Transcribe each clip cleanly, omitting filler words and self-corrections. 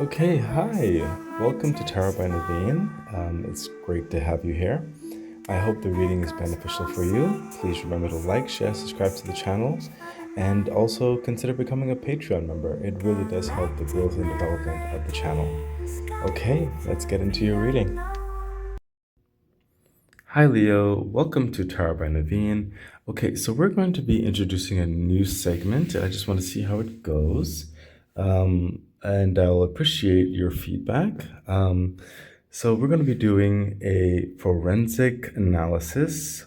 Okay, hi. Welcome to Tarot by Naveen. It's great to have you here. I hope the reading is beneficial for you. Please remember to like, share, subscribe to the channel, and also consider becoming a Patreon member. It really does help the growth and development of the channel. Okay, let's get into your reading. Hi Leo, welcome to Tarot by Naveen. Okay, so we're going to be introducing a new segment. I just want to see how it goes. And I'll appreciate your feedback. So we're going to be doing a forensic analysis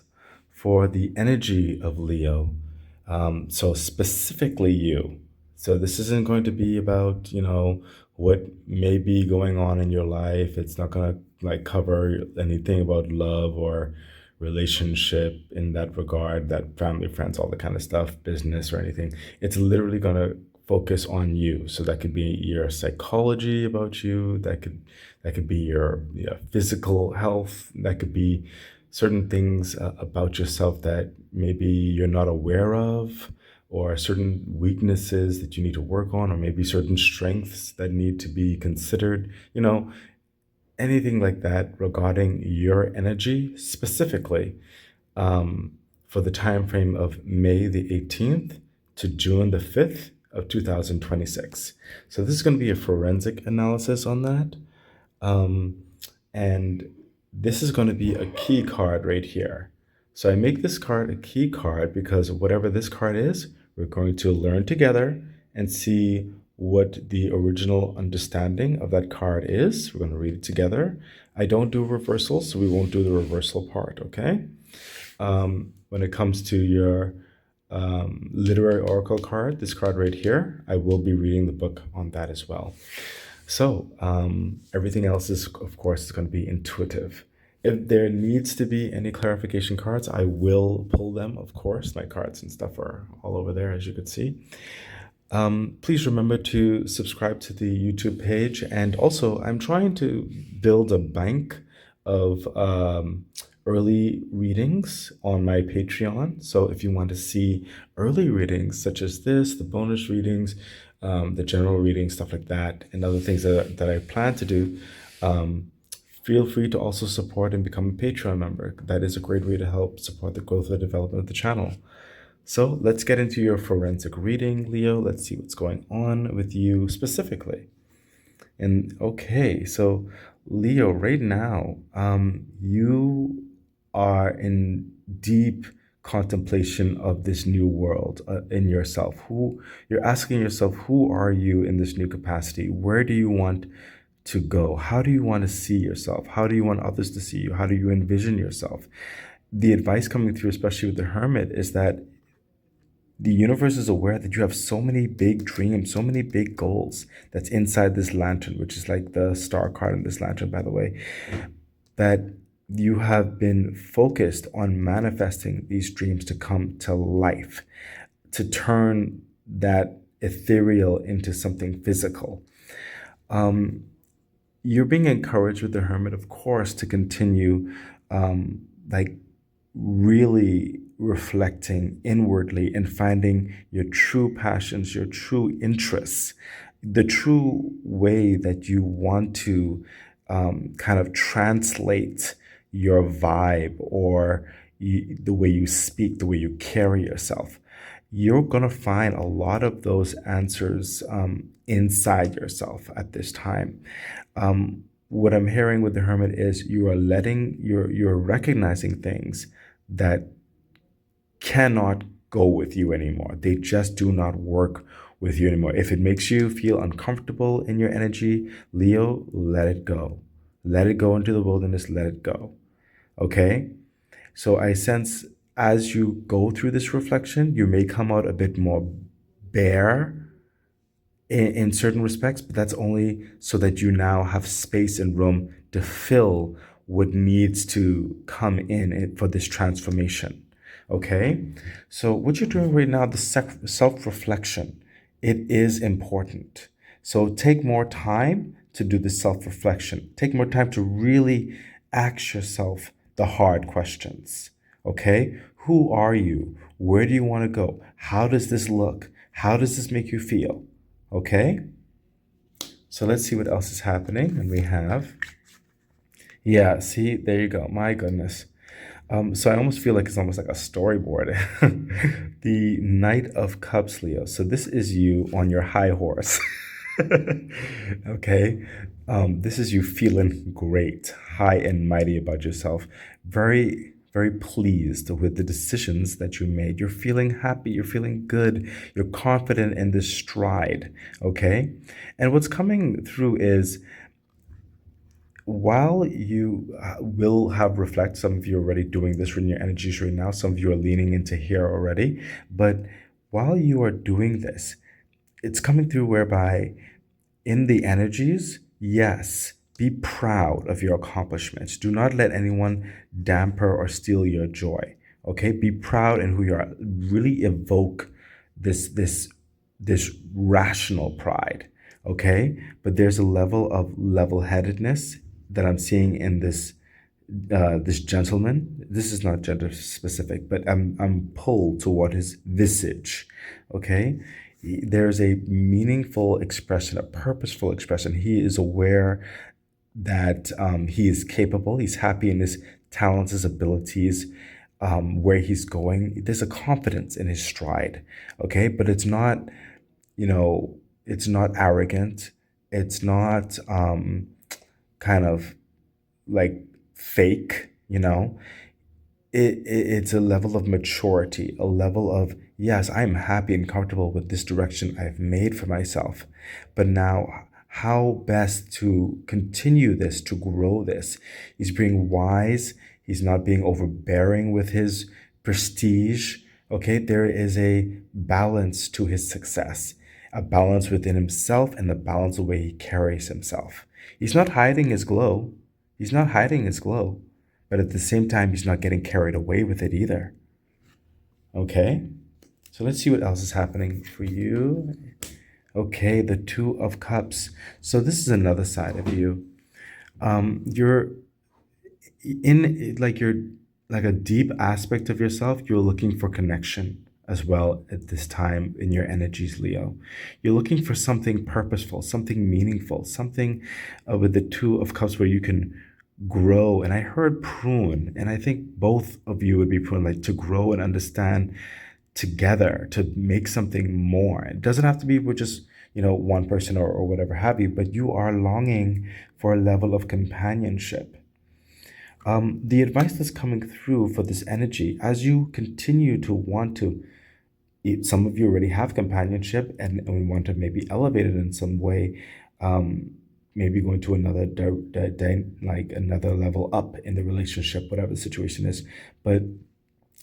for the energy of Leo. So specifically you. So this isn't going to be about, what may be going on in your life. It's not going to like cover anything about love or relationship in that regard, that family, friends, all the kind of stuff, business or anything. It's literally going to focus on you. So that could be your psychology about you, that could be your physical health, that could be certain things about yourself that maybe you're not aware of, or certain weaknesses that you need to work on, or maybe certain strengths that need to be considered, anything like that regarding your energy specifically, for the time frame of May the 18th to June the 5th of 2026. So this is going to be a forensic analysis on that. And this is going to be a key card right here. So I make this card a key card because whatever this card is, we're going to learn together and see what the original understanding of that card is. We're going to read it together. I don't do reversals, so we won't do the reversal part, okay? When it comes to your literary oracle card, this card right here, I will be reading the book on that as well. So everything else is, of course, is going to be intuitive. If there needs to be any clarification cards, I will pull them, of course. My cards and stuff are all over there, as you could see. Please remember to subscribe to the YouTube page. And also, I'm trying to build a bank of early readings on my Patreon. So if you want to see early readings such as this, the bonus readings, the general readings, stuff like that, and other things that I plan to do, feel free to also support and become a Patreon member. That is a great way to help support the growth and development of the channel. So let's get into your forensic reading, Leo. Let's see what's going on with you specifically. And okay, so Leo, right now, you are in deep contemplation of this new world in yourself. Who you're asking yourself, who are you in this new capacity? Where do you want to go? How do you want to see yourself? How do you want others to see you? How do you envision yourself? The advice coming through, especially with the Hermit, is that the universe is aware that you have so many big dreams, so many big goals that's inside this lantern, which is like the star card in this lantern, by the way, that you have been focused on manifesting these dreams to come to life, to turn that ethereal into something physical. You're being encouraged with the Hermit, of course, to continue like really reflecting inwardly and finding your true passions, your true interests, the true way that you want to kind of translate your vibe, or the way you speak, the way you carry yourself. You're going to find a lot of those answers inside yourself at this time. What I'm hearing with the Hermit is you're recognizing things that cannot go with you anymore. They just do not work with you anymore. If it makes you feel uncomfortable in your energy, Leo, let it go. Let it go into the wilderness, let it go. Okay? So I sense as you go through this reflection, you may come out a bit more bare in certain respects, but that's only so that you now have space and room to fill what needs to come in for this transformation. Okay? So what you're doing right now, the self-reflection, it is important. So take more time to do the self-reflection. Take more time to really ask yourself the hard questions. Okay? Who are you? Where do you want to go? How does this look? How does this make you feel? Okay? So let's see what else is happening. And we have, yeah, see, there you go. My goodness. So I almost feel like it's almost like a storyboard. The Knight of Cups, Leo. So this is you on your high horse. Okay. This is you feeling great, high and mighty about yourself. Very, very pleased with the decisions that you made. You're feeling happy. You're feeling good. You're confident in this stride. Okay. And what's coming through is while you will have reflect, some of you are already doing this in your energies right now, some of you are leaning into here already, but while you are doing this, it's coming through whereby in the energies, yes, be proud of your accomplishments. Do not let anyone damper or steal your joy. Okay, be proud in who you are. Really evoke this rational pride. Okay, but there's a level of level-headedness that I'm seeing in this gentleman. This is not gender specific, but I'm pulled toward his visage. Okay, there's a meaningful expression, a purposeful expression. He is aware that he is capable. He's happy in his talents, his abilities, where he's going. There's a confidence in his stride. Okay, but it's not, you know, it's not arrogant. It's not kind of like fake. It's a level of maturity, a level of, yes, I'm happy and comfortable with this direction I've made for myself. But now, how best to continue this, to grow this? He's being wise. He's not being overbearing with his prestige. Okay, there is a balance to his success, a balance within himself and the balance the way he carries himself. He's not hiding his glow. He's not hiding his glow, but at the same time, he's not getting carried away with it either. Okay, so let's see what else is happening for you. Okay, the Two of Cups. So this is another side of you. You're in you're like a deep aspect of yourself. You're looking for connection as well at this time in your energies, Leo. You're looking for something purposeful, something meaningful, something with the Two of Cups where you can grow. And I heard prune, and I think both of you would be prune, like to grow and understand together, to make something more. It doesn't have to be with just, one person or whatever have you, but you are longing for a level of companionship. The advice that's coming through for this energy, as you continue to want to, some of you already have companionship and we want to maybe elevate it in some way, maybe going to another like another level up in the relationship, whatever the situation is. But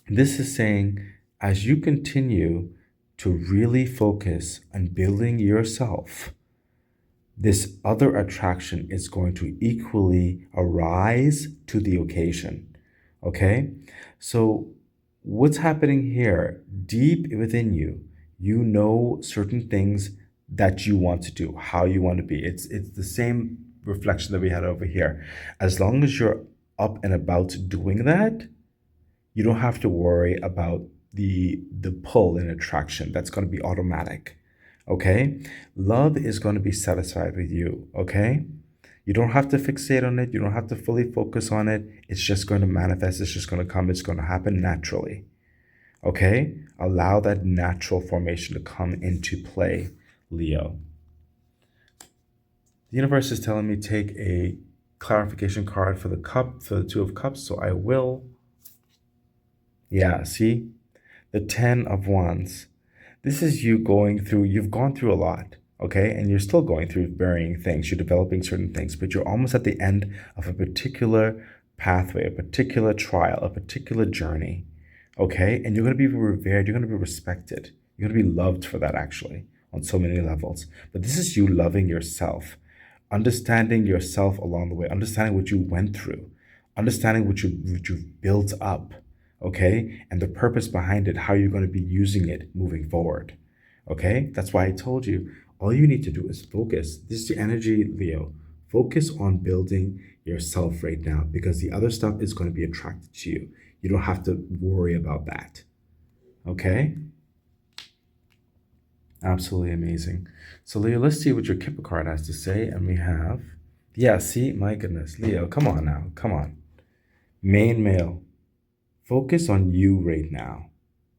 this is saying, as you continue to really focus on building yourself, this other attraction is going to equally arise to the occasion. Okay? So what's happening here, deep within you, you know certain things that you want to do, how you want to be. It's the same reflection that we had over here. As long as you're up and about doing that, you don't have to worry about the pull and attraction. That's going to be automatic. Okay? Love is going to be satisfied with you. Okay? You don't have to fixate on it. You don't have to fully focus on it. It's just going to manifest. It's just going to come. It's going to happen naturally. Okay? Allow that natural formation to come into play, Leo. The universe is telling me take a clarification card for the Two of Cups, so I will. Yeah, see? The Ten of Wands. This is you you've gone through a lot, okay? And you're still going through varying things. You're developing certain things, but you're almost at the end of a particular pathway, a particular trial, a particular journey, okay? And you're going to be revered. You're going to be respected. You're going to be loved for that, actually, on so many levels. But this is you loving yourself, understanding yourself along the way, understanding what you went through, understanding what you've built up, okay? And the purpose behind it, how you're going to be using it moving forward, okay? That's why I told you, all you need to do is focus. This is the energy, Leo. Focus on building yourself right now because the other stuff is going to be attracted to you. You don't have to worry about that, okay? Absolutely amazing. So, Leo, let's see what your Kipper card has to say. And we have, yeah, see, my goodness, Leo, come on now, come on. Main male, focus on you right now,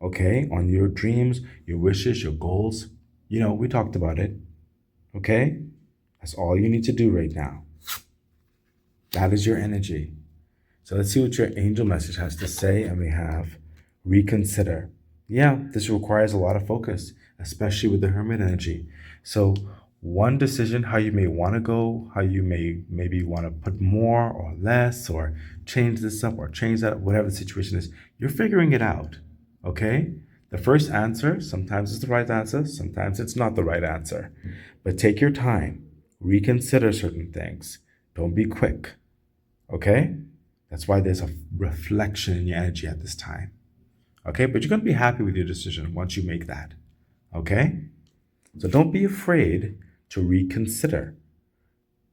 okay? On your dreams, your wishes, your goals. We talked about it, okay? That's all you need to do right now. That is your energy. So let's see what your angel message has to say. And we have reconsider. Yeah, this requires a lot of focus, especially with the hermit energy. So one decision, how you may want to go, how you may maybe want to put more or less, or change this up or change that, whatever the situation is, you're figuring it out. Okay? The first answer, sometimes it's the right answer, sometimes it's not the right answer. But take your time, reconsider certain things. Don't be quick. Okay? That's why there's a reflection in your energy at this time. Okay? But you're going to be happy with your decision once you make that. Okay? So don't be afraid to reconsider.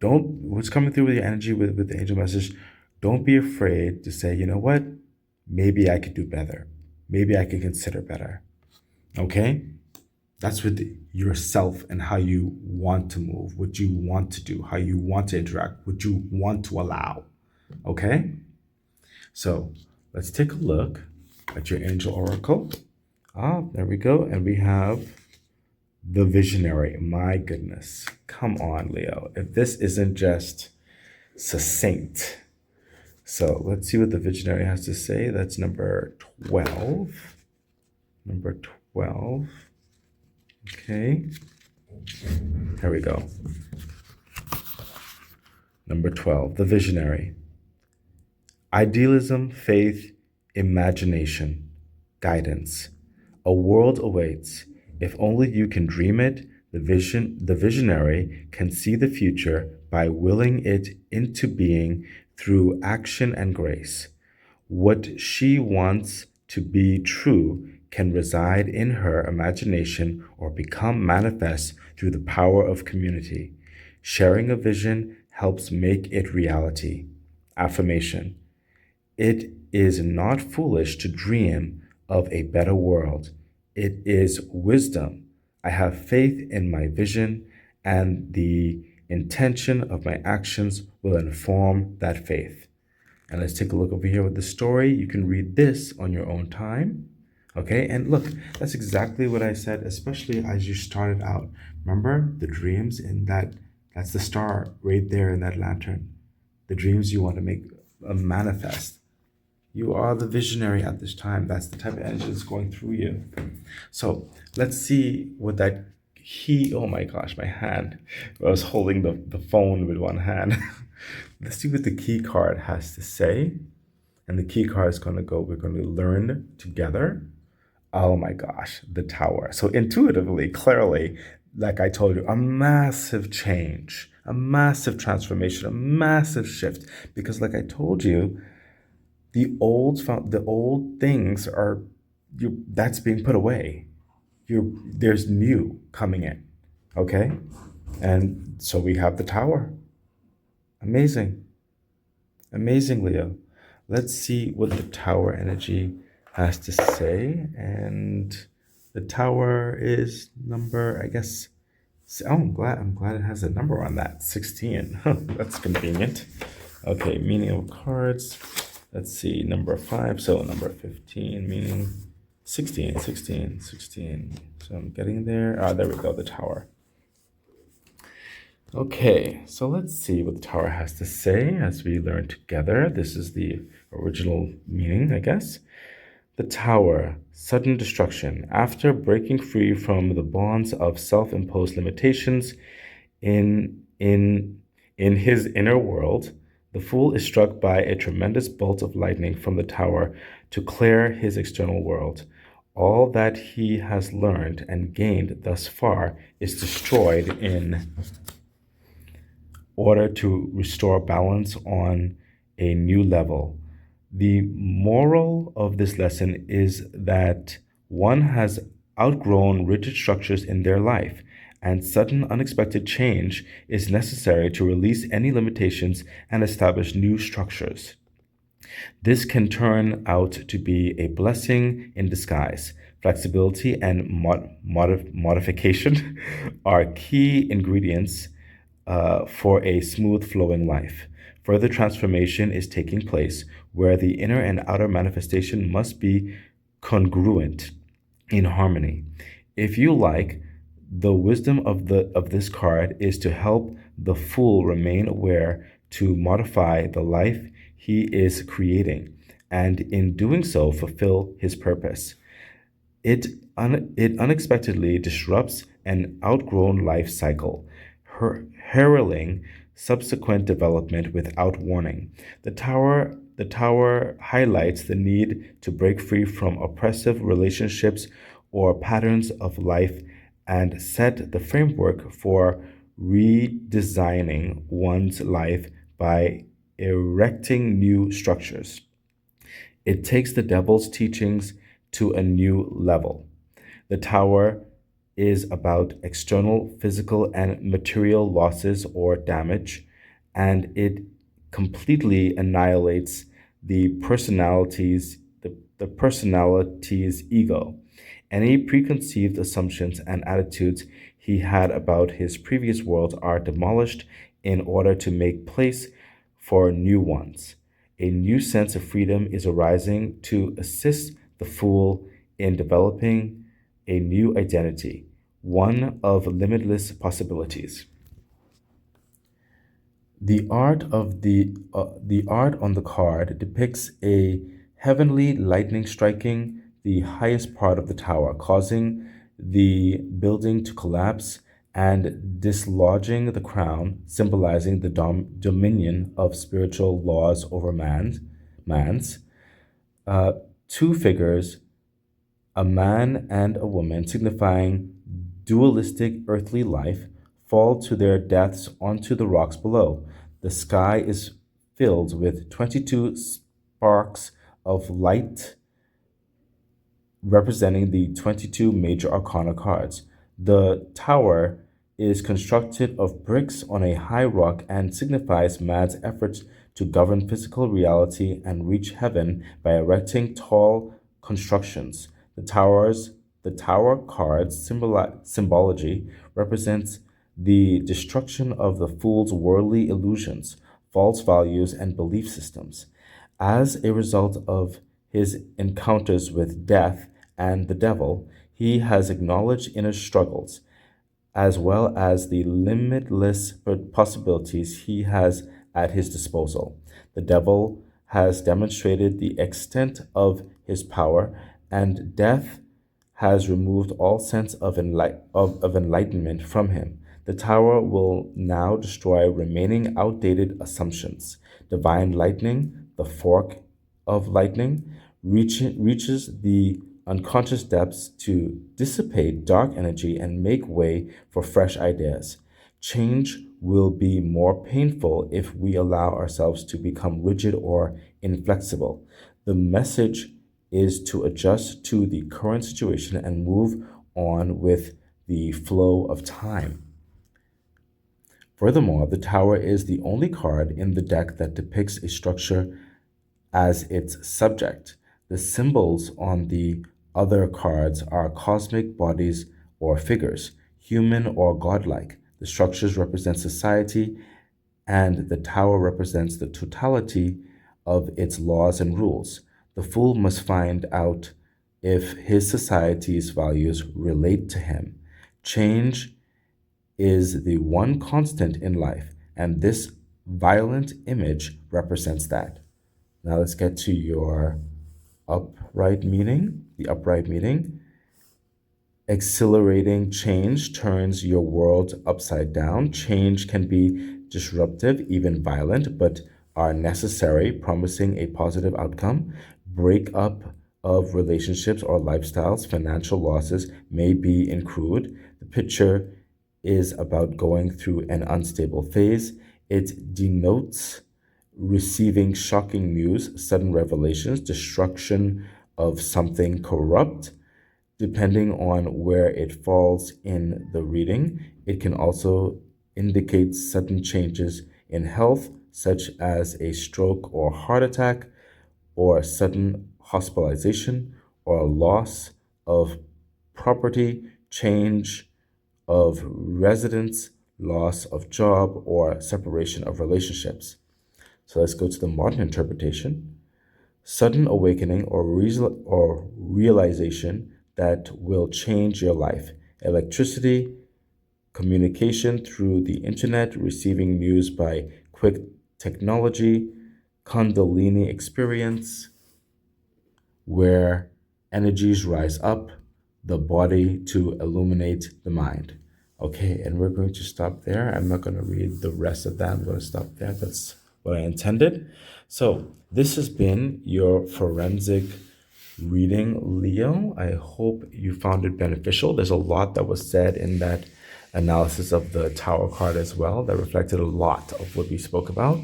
What's coming through with your energy with the angel message, don't be afraid to say, you know what? Maybe I could do better. Maybe I can consider better. Okay? That's with yourself and how you want to move, what you want to do, how you want to interact, what you want to allow. Okay? So let's take a look at your angel oracle. There we go. And we have the visionary. My goodness. Come on, Leo. If this isn't just succinct. So let's see what the visionary has to say. That's number 12. Number 12. Okay. Here we go. Number 12, the visionary. Idealism, faith, imagination, guidance. A world awaits. If only you can dream it, the visionary can see the future by willing it into being through action and grace. What she wants to be true can reside in her imagination or become manifest through the power of community. Sharing a vision helps make it reality. Affirmation. It is not foolish to dream of a better world. It is wisdom. I have faith in my vision, and the intention of my actions will inform that faith. And let's take a look over here with the story. You can read this on your own time. Okay, and look, that's exactly what I said, especially as you started out. Remember the dreams in that's the star right there in that lantern. The dreams you want to make manifest. You are the visionary at this time. That's the type of energy that's going through you. So let's see what that oh my gosh, my hand. I was holding the phone with one hand. Let's see what the key card has to say. And the key card is we're going to learn together. Oh my gosh, the tower. So intuitively, clearly, like I told you, a massive change, a massive transformation, a massive shift. Because like I told you, the old things that's being put away. There's new coming in. Okay? And so we have the tower. Amazing. Amazing, Leo. Let's see what the tower energy has to say. And the tower is number, I guess, I'm glad it has a number on that, 16. That's convenient. Okay, meaning of cards. Let's see, number 5. So number 15, meaning 16. So I'm getting there. There we go, the tower. Okay, so let's see what the tower has to say as we learn together. This is the original meaning, I guess. The tower, sudden destruction. After breaking free from the bonds of self-imposed limitations in his inner world, the fool is struck by a tremendous bolt of lightning from the tower to clear his external world. All that he has learned and gained thus far is destroyed in order to restore balance on a new level. The moral of this lesson is that one has outgrown rigid structures in their life, and sudden unexpected change is necessary to release any limitations and establish new structures. This can turn out to be a blessing in disguise. Flexibility and modification are key ingredients for a smooth flowing life. Further transformation is taking place where the inner and outer manifestation must be congruent in harmony. If you like, the wisdom of this card is to help the fool remain aware to modify the life he is creating, and in doing so fulfill his purpose. It unexpectedly disrupts an outgrown life cycle, heralding subsequent development without warning. The tower highlights the need to break free from oppressive relationships or patterns of life and set the framework for redesigning one's life by erecting new structures. It takes the devil's teachings to a new level. The tower is about external physical and material losses or damage, and it completely annihilates the personality's ego. Any preconceived assumptions and attitudes he had about his previous world are demolished in order to make place for new ones. A new sense of freedom is arising to assist the fool in developing a new identity, one of limitless possibilities. The art on the card depicts a heavenly lightning striking the highest part of the tower, causing the building to collapse and dislodging the crown, symbolizing the dominion of spiritual laws over man's. Uh, Two figures, a man and a woman, signifying dualistic earthly life, fall to their deaths onto the rocks below. The sky is filled with 22 sparks of light representing the 22 major arcana cards. The tower is constructed of bricks on a high rock and signifies man's efforts to govern physical reality and reach heaven by erecting tall constructions. The tower card's symbology represents the destruction of the fool's worldly illusions, false values, and belief systems. As a result of his encounters with death and the devil, he has acknowledged inner struggles as well as the limitless possibilities he has at his disposal. The devil has demonstrated the extent of his power, and death has removed all sense of enlightenment from him. The tower will now destroy remaining outdated assumptions. Divine lightning, the fork of lightning, reaches the unconscious depths to dissipate dark energy and make way for fresh ideas. Change will be more painful if we allow ourselves to become rigid or inflexible. The message is to adjust to the current situation and move on with the flow of time. Furthermore, the tower is the only card in the deck that depicts a structure as its subject. The symbols on the other cards are cosmic bodies or figures, human or godlike. The structures represent society, and the tower represents the totality of its laws and rules. The fool must find out if his society's values relate to him. Change is the one constant in life, and this violent image represents that. Now let's get to your upright meaning. The upright meaning. Exhilarating change turns your world upside down. Change can be disruptive, even violent, but are necessary, promising a positive outcome. Breakup of relationships or lifestyles, financial losses may be incurred. The picture is about going through an unstable phase. It denotes receiving shocking news, sudden revelations, destruction of something corrupt. Depending on where it falls in the reading, it can also indicate sudden changes in health, such as a stroke or heart attack, or sudden hospitalization, or loss of property, change of residence, loss of job, or separation of relationships. So let's go to the modern interpretation. Sudden awakening or realization that will change your life. Electricity, communication through the internet, receiving news by quick technology, Kundalini experience, where energies rise up the body to illuminate the mind. Okay, and we're going to stop there. I'm not going to read the rest of that. I'm going to stop there. That's what I intended. So, this has been your forensic reading, Leo. I hope you found it beneficial. There's a lot that was said in that analysis of the Tower card as well that reflected a lot of what we spoke about.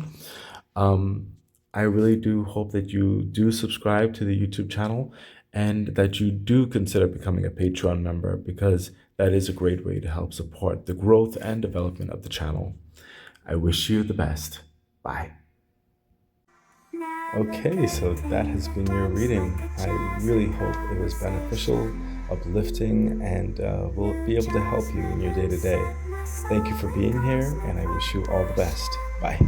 I really do hope that you do subscribe to the YouTube channel and that you do consider becoming a Patreon member, because that is a great way to help support the growth and development of the channel. I wish you the best. Bye. Okay, so that has been your reading. I really hope it was beneficial, uplifting, and will be able to help you in your day-to-day. Thank you for being here, and I wish you all the best. Bye.